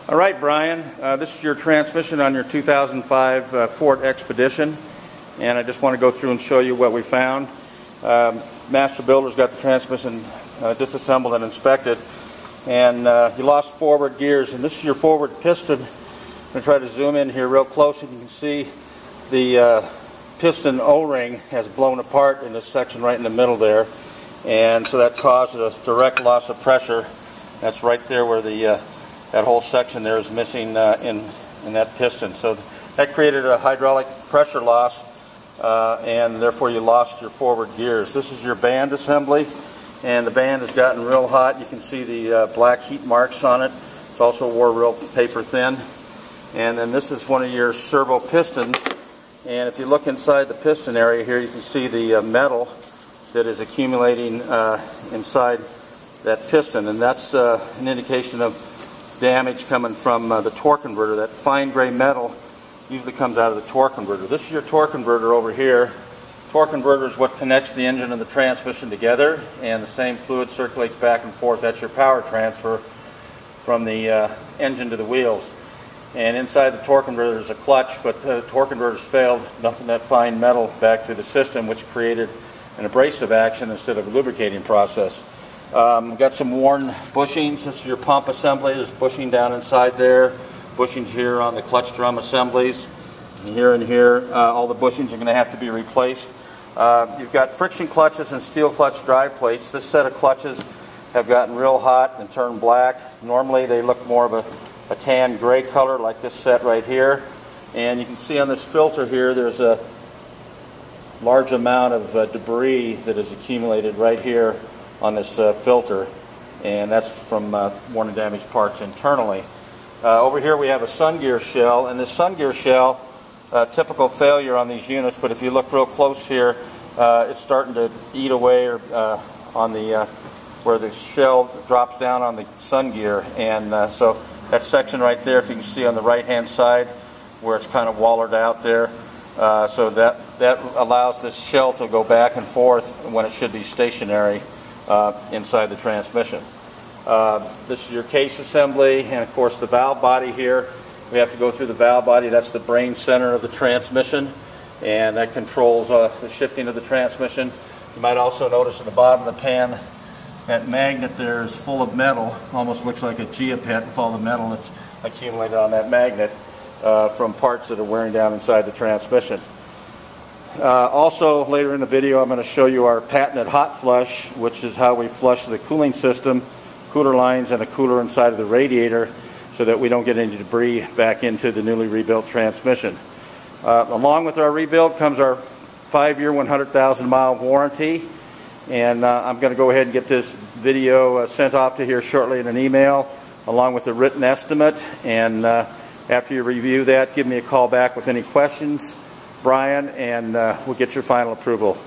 All right, Brian, this is your transmission on your 2005 Ford Expedition, and I just want to go through and show you what we found. Master Builder's got the transmission disassembled and inspected, and you lost forward gears, and this is your forward piston. I'm going to try to zoom in here real close, and you can see the piston O-ring has blown apart in this section right in the middle there, and so that caused a direct loss of pressure. That's right there where the that whole section there is missing in that piston. So that created a hydraulic pressure loss, and therefore you lost your forward gears. This is your band assembly, and the band has gotten real hot. You can see the black heat marks on it. It's also wore real paper thin. And then this is one of your servo pistons, and if you look inside the piston area here, you can see the metal that is accumulating inside that piston, and that's an indication of damage coming from the torque converter. That fine gray metal usually comes out of the torque converter. This is your torque converter over here. Torque converter is what connects the engine and the transmission together, and the same fluid circulates back and forth. That's your power transfer from the engine to the wheels. And inside the torque converter there's a clutch, but the torque converter's failed, dumping that fine metal back through the system, which created an abrasive action instead of a lubricating process. We've got some worn bushings. This is your pump assembly. There's bushing down inside there, bushings here on the clutch drum assemblies, and here. All the bushings are going to have to be replaced. You've got friction clutches and steel clutch drive plates. This set of clutches have gotten real hot and turned black. Normally they look more of a tan gray color like this set right here. And you can see on this filter here there's a large amount of debris that is accumulated right here on this filter, and that's from worn and damaged parts internally. Over here we have a sun gear shell, and this sun gear shell, typical failure on these units, but if you look real close here, it's starting to eat away on the where the shell drops down on the sun gear, and so that section right there, if you can see on the right hand side where it's kind of wallered out there, so that allows this shell to go back and forth when it should be stationary inside the transmission. This is your case assembly, and of course the valve body here. We have to go through the valve body. That's the brain center of the transmission, and that controls the shifting of the transmission. You might also notice at the bottom of the pan, that magnet there is full of metal. Almost looks like a geopet with all the metal that's accumulated on that magnet from parts that are wearing down inside the transmission. Also, later in the video, I'm going to show you our patented hot flush, which is how we flush the cooling system, cooler lines, and a cooler inside of the radiator so that we don't get any debris back into the newly rebuilt transmission. Along with our rebuild comes our 5-year, 100,000-mile warranty, and I'm going to go ahead and get this video sent off to here shortly in an email, along with a written estimate, and after you review that, give me a call back with any questions, Brian, and we'll get your final approval.